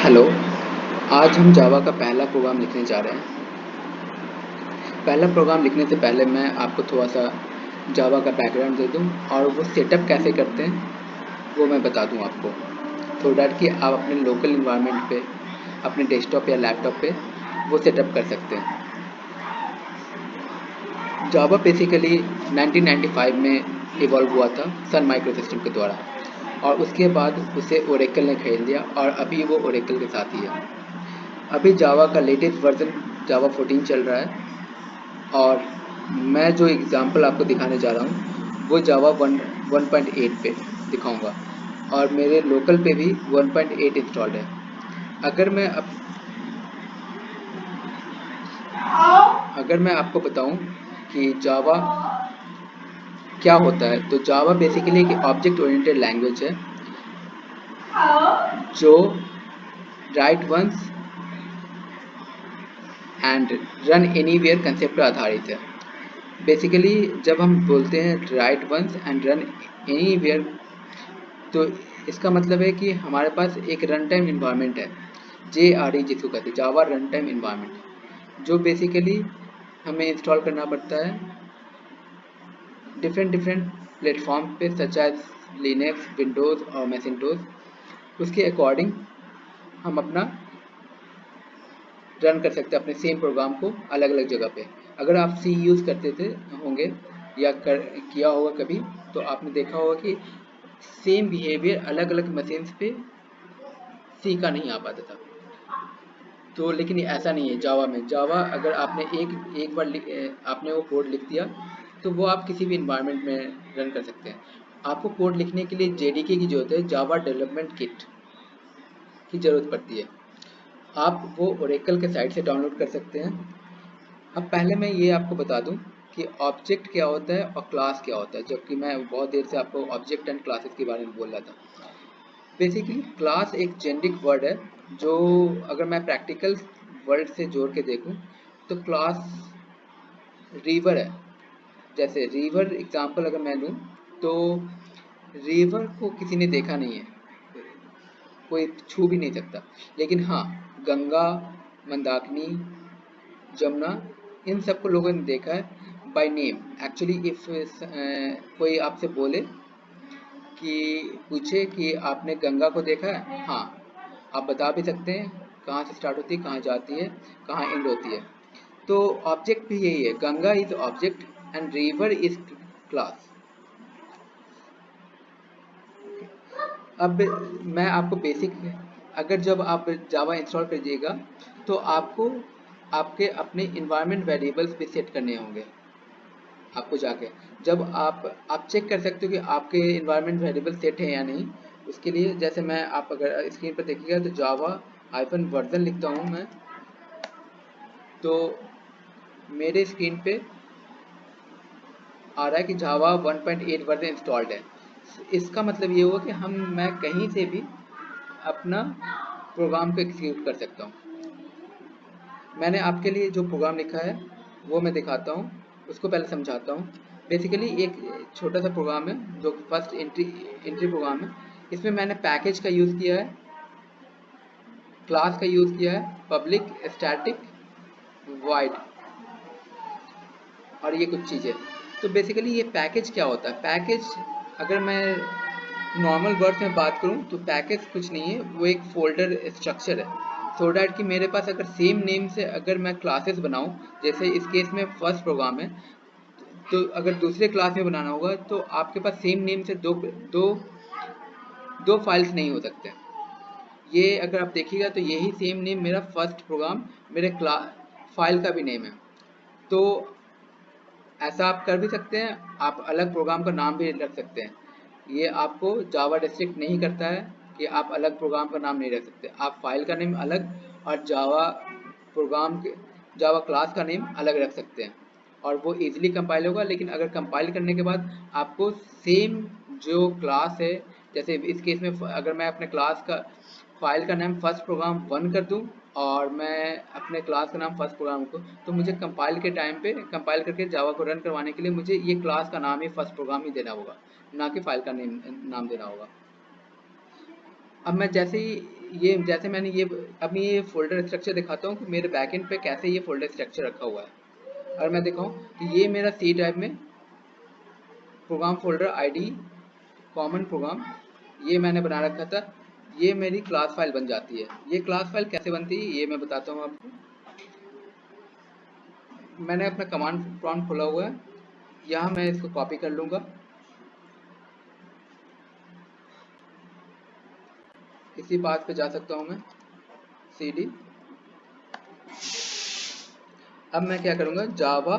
Hello, आज हम जावा का पहला प्रोग्राम लिखने जा रहे हैं। पहला प्रोग्राम लिखने से पहले मैं आपको थोड़ा-सा जावा का बैकग्राउंड दे दूँ और वो सेटअप कैसे करते हैं, वो मैं बता दूँ आपको, सो दैट कि आप अपने लोकल एनवायरनमेंट पे, अपने डेस्कटॉप या लैपटॉप पे वो सेटअप कर सकते हैं। जावा बेसिकली 1995 में इवॉल्व हुआ था सन माइक्रोसिस्टम के द्वारा और उसके बाद उसे ओरेकल ने खरीद लिया और अभी वो ओरेकल के साथ ही है। अभी जावा का लेटेस्ट वर्जन जावा 14 चल रहा है और मैं जो एग्जांपल आपको दिखाने जा रहा हूँ वो जावा 1.8 पे दिखाऊंगा और मेरे लोकल पे भी 1.8 इंस्टॉल्ड है। अगर मैं आपको बताऊं कि जावा क्या होता है, तो जावा बेसिकली एक ऑब्जेक्ट ओरिएंटेड लैंग्वेज है जो write once and run anywhere concept पर आधारित है। बेसिकली जब हम बोलते हैं write once and run anywhere, तो इसका मतलब है कि हमारे पास एक रन टाइम इन्वायरमेंट है, JRE जिसको कहते हैं, जावा रन टाइम इन्वायरमेंट, जो बेसिकली हमें इंस्टॉल करना पड़ता है डिफरेंट प्लेटफॉर्म पे सच एज लिनक्स, विंडोज़ और मैसिंटोस। उसके अकॉर्डिंग हम अपना रन कर सकते हैं अपने सेम प्रोग्राम को अलग अलग जगह पे। अगर आप सी यूज़ करते थे होंगे या किया होगा कभी, तो आपने देखा होगा कि सेम बिहेवियर अलग अलग मशीन्स पे सी का नहीं आ पाता था। तो लेकिन ऐसा नहीं है जावा में। जावा अगर आपने एक बार आपने वो कोड लिख दिया तो वो आप किसी भी इन्वायरमेंट में रन कर सकते हैं। आपको कोड लिखने के लिए JDK की ज़रूरत है, जावा डेवलपमेंट किट की ज़रूरत पड़ती है। आप वो ओरेकल के साइट से डाउनलोड कर सकते हैं। अब पहले मैं ये आपको बता दूं कि ऑब्जेक्ट क्या होता है और क्लास क्या होता है, जबकि मैं बहुत देर से आपको ऑब्जेक्ट एंड क्लासेस के बारे में बोल रहा था। बेसिकली क्लास एक जेनरिक वर्ड है जो अगर मैं प्रैक्टिकल वर्ड से जोड़ के देखूं तो क्लास रिवर है। जैसे रिवर एग्जांपल अगर मैं लूं तो रिवर को किसी ने देखा नहीं है, कोई छू भी नहीं सकता, लेकिन हाँ गंगा, मंदाकिनी, जमुना, इन सबको लोगों ने देखा है बाय नेम। एक्चुअली इफ कोई आपसे बोले कि पूछे कि आपने गंगा को देखा है, हाँ आप बता भी सकते हैं कहाँ से स्टार्ट होती है, कहाँ जाती है, कहाँ एंड होती है। तो ऑब्जेक्ट भी यही है, Ganga is object and river is class. अब मैं आपको बेसिक, अगर जब आप जावा इंस्टॉल करिएगा तो आपको आपके अपने इन्वायरमेंट वेरिएबल्स भी सेट करने होंगे। आपको जाके जब आप चेक कर सकते हो कि आपके इन्वायरमेंट वेरिएबल सेट है या नहीं। उसके लिए जैसे मैं, आप अगर स्क्रीन पर देखिएगा तो जावा हाइफन वर्जन लिखता हूँ मैं, तो मेरे स्क्रीन पे आ रहा है कि जावा 1.8 वर्जन इंस्टॉल्ड है। इसका मतलब ये हुआ कि मैं कहीं से भी अपना प्रोग्राम को एग्जीक्यूट कर सकता हूँ। मैंने आपके लिए जो प्रोग्राम लिखा है वो मैं दिखाता हूँ, उसको पहले समझाता हूँ। बेसिकली एक छोटा सा प्रोग्राम है जो फर्स्ट एंट्री प्रोग्राम है। इसमें मैंने पैकेज का यूज़ किया है, क्लास का यूज़ किया है, पब्लिक, स्टैटिक, वाइड और ये कुछ चीज़ें। तो बेसिकली ये पैकेज क्या होता है, पैकेज अगर मैं नॉर्मल वर्ड्स में बात करूं तो पैकेज कुछ नहीं है, वो एक फोल्डर स्ट्रक्चर है, सो डैट कि मेरे पास अगर सेम नेम से अगर मैं क्लासेस बनाऊं, जैसे इस केस में फर्स्ट प्रोग्राम है, तो अगर दूसरे क्लास में बनाना होगा तो आपके पास सेम नेम से दो दो दो फाइल्स नहीं हो सकते। ये अगर आप देखिएगा तो यही सेम नेम मेरा फर्स्ट प्रोग्राम मेरे क्लास फाइल का भी नेम है। तो ऐसा आप कर भी सकते हैं, आप अलग प्रोग्राम का नाम भी रख सकते हैं। ये आपको जावा रिस्ट्रिक्ट नहीं करता है कि आप अलग प्रोग्राम का नाम नहीं रख सकते। आप फाइल का नेम अलग और जावा क्लास का नेम अलग रख सकते हैं और वो इजीली कंपाइल होगा। लेकिन अगर कंपाइल करने के बाद आपको सेम जो क्लास है, जैसे इस केस में अगर मैं अपने क्लास का फाइल का नाम फर्स्ट प्रोग्राम 1 कर दूं और मैं अपने क्लास का नाम फर्स्ट प्रोग्राम को, तो मुझे कंपाइल के टाइम पे कंपाइल करके जावा को रन करवाने के लिए मुझे ये क्लास का नाम ही फर्स्ट प्रोग्राम ही देना होगा, ना कि फाइल का नाम देना होगा। अब मैं जैसे ही ये जैसे मैंने ये अपनी ये फोल्डर स्ट्रक्चर दिखाता हूँ कि मेरे बैकएंड पे कैसे ये फोल्डर स्ट्रक्चर रखा हुआ है। और मैं दिखाऊँ कि ये मेरा सी टाइप में program folder ID common program ये मैंने बना रखा था। ये मेरी क्लास फाइल बन जाती है। ये क्लास फाइल कैसे बनती है ये मैं बताता हूँ आपको। मैंने अपना कमांड प्रॉम्प्ट खोला हुआ है, यहाँ मैं इसको कॉपी कर लूँगा, इसी पाथ पे जा सकता हूँ मैं cd। अब मैं क्या करूँगा, जावा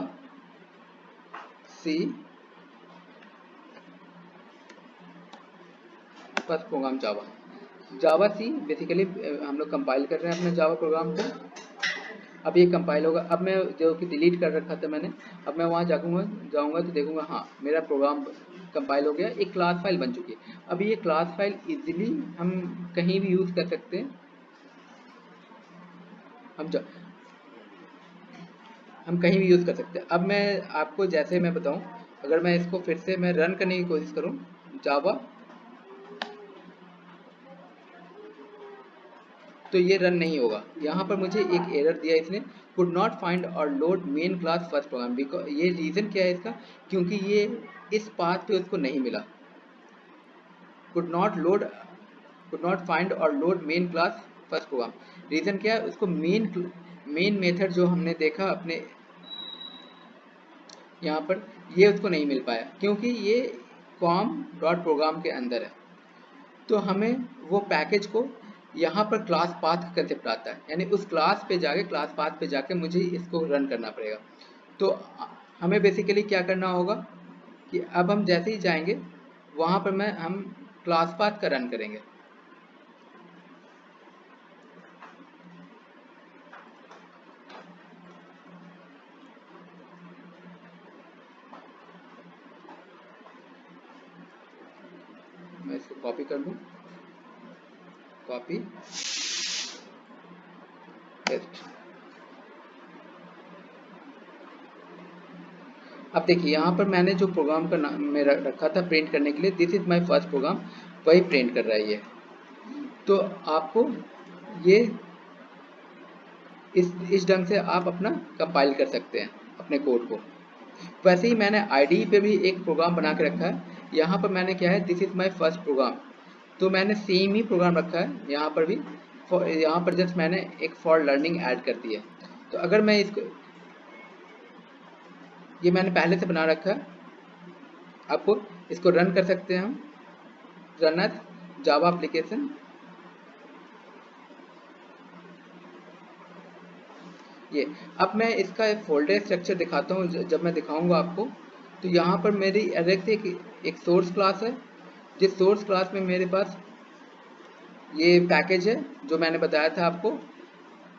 सी फर्स्ट प्रोग्राम जावा सी बेसिकली हम लोग कंपाइल कर रहे हैं अपने जावा प्रोग्राम को। अब ये कंपाइल होगा। अब मैं जो कि डिलीट कर रखा था मैंने, अब मैं वहाँ जाऊँगा तो देखूँगा हाँ मेरा प्रोग्राम कंपाइल हो गया, एक क्लास फाइल बन चुकी है। अब ये क्लास फाइल इजीली हम कहीं भी यूज़ कर सकते हैं। हम कहीं भी यूज़ कर सकते हैं। अब मैं आपको जैसे मैं बताऊं, अगर मैं इसको फिर से मैं रन करने की कोशिश करूं जावा, तो ये रन नहीं होगा। यहाँ पर मुझे एक एरर दिया इसने, कुड नॉट फाइंड और load main class first program. Because ये रीज़न क्या है इसका, क्योंकि ये इस पाथ पे उसको नहीं मिला। कुड नॉट फाइंड और load main class first program. Reason क्या है, उसको मेन मेथड जो हमने देखा अपने यहाँ पर, ये उसको नहीं मिल पाया क्योंकि ये कॉम डॉट प्रोग्राम के अंदर है। तो हमें वो पैकेज को यहाँ पर क्लास पाथ का कंसेप्ट आता है, यानी उस क्लास पे जाके क्लास पाथ पे जाके मुझे इसको रन करना पड़ेगा। तो हमें बेसिकली क्या करना होगा कि अब हम जैसे ही जाएंगे वहाँ पर हम क्लास पाथ का रन करेंगे। मैं इसको कॉपी कर लूँ, कॉपी पेस्ट। अब देखिए यहाँ पर मैंने जो प्रोग्राम का नाम मेरा रखा था प्रिंट करने के लिए, this is my first program, वही प्रिंट कर रहा है ये। तो आपको ये इस ढंग से आप अपना कंपाइल कर सकते हैं अपने कोड को। वैसे ही मैंने आईडी पे भी एक प्रोग्राम बना के रखा है। यहाँ पर मैंने क्या है, this is my first program, तो मैंने सेम ही प्रोग्राम रखा है यहाँ पर भी। यहाँ पर जस्ट मैंने एक फॉर लर्निंग ऐड कर दी है। तो अगर मैं इसको, ये मैंने पहले से बना रखा है, आपको इसको रन कर सकते हैं हम, रन एज जावा एप्लीकेशन। ये अब मैं इसका एक फोल्डर स्ट्रक्चर दिखाता हूँ। जब मैं दिखाऊंगा आपको, तो यहाँ पर मेरी अलग से एक सोर्स क्लास है, जिस सोर्स क्लास में मेरे पास ये पैकेज है जो मैंने बताया था आपको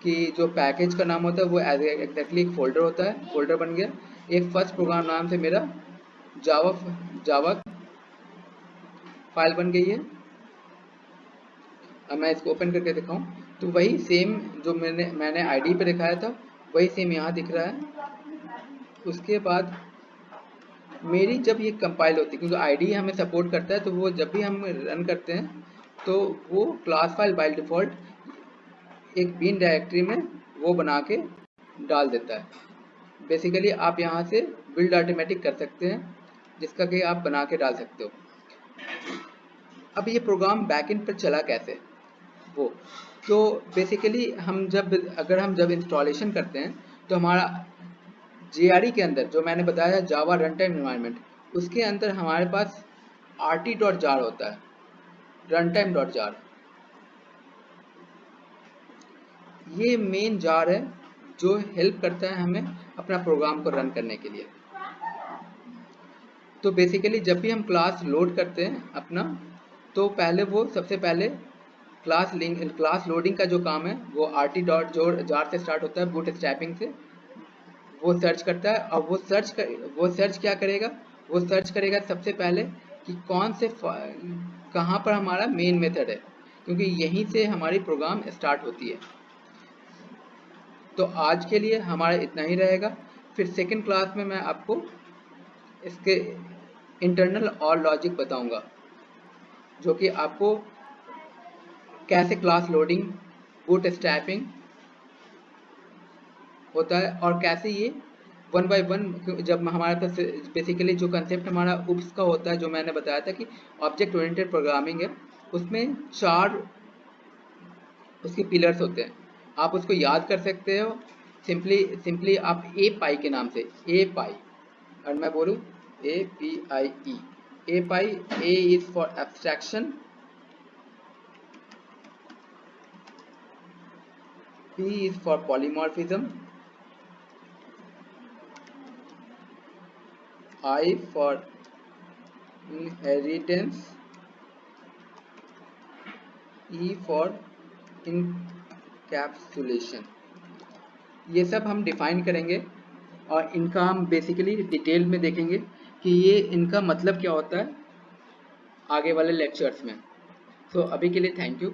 कि जो पैकेज का नाम होता है वो एग्जैक्टली एक फोल्डर होता है। फोल्डर बन गया, एक फर्स्ट प्रोग्राम नाम से मेरा जावा जावा फाइल बन गई है। अब मैं इसको ओपन करके दिखाऊं तो वही सेम जो मैंने आईडी पे दिखाया था वही सेम यहाँ दिख रहा है। उसके बाद मेरी जब ये कंपाइल होती है, क्योंकि आईडी हमें सपोर्ट करता है, तो वो जब भी हम रन करते हैं तो वो क्लास फाइल बाय डिफ़ॉल्ट एक बिन डायरेक्टरी में वो बना के डाल देता है। बेसिकली आप यहाँ से बिल्ड ऑटोमेटिक कर सकते हैं, जिसका कि आप बना के डाल सकते हो। अब ये प्रोग्राम बैकएंड पर चला कैसे वो, तो बेसिकली अगर हम जब इंस्टॉलेशन करते हैं तो हमारा JRE के अंदर जो मैंने बताया जावा रन टाइम एनवायरनमेंट, उसके अंदर हमारे पास rt.jar होता है, रन टाइम डॉट जार। ये मेन जार है जो हेल्प करता है हमें अपना प्रोग्राम को रन करने के लिए। तो बेसिकली जब भी हम क्लास लोड करते हैं अपना, तो पहले वो सबसे पहले क्लास लोडिंग का जो काम है वो rt.jar से स्टार्ट होता है, बूट स्ट्रैपिंग से। वो सर्च करता है और वो सर्च क्या करेगा, वो सर्च करेगा सबसे पहले कि कहाँ पर हमारा मेन मेथड है, क्योंकि यहीं से हमारी प्रोग्राम स्टार्ट होती है। तो आज के लिए हमारा इतना ही रहेगा। फिर सेकंड क्लास में मैं आपको इसके इंटरनल और लॉजिक बताऊंगा, जो कि आपको कैसे क्लास लोडिंग, बूट स्ट्रैपिंग होता है, और कैसे ये वन बाय वन, जब हमारे पास बेसिकली जो कंसेप्ट हमारा उप्स का होता है, जो मैंने बताया था कि ऑब्जेक्ट ओरिएंटेड प्रोग्रामिंग है, उसमें 4 उसके पिलर्स होते हैं। आप उसको याद कर सकते हो सिंपली सिंपली आप ए पाई के नाम से, ए पाई, और मैं बोलूँ APIE, A pi, A is for abstraction, P is for polymorphism, I for inheritance, E for encapsulation। ये सब हम डिफाइन करेंगे और इनका हम बेसिकली डिटेल में देखेंगे कि ये इनका मतलब क्या होता है आगे वाले लेक्चर्स में। सो अभी के लिए थैंक यू।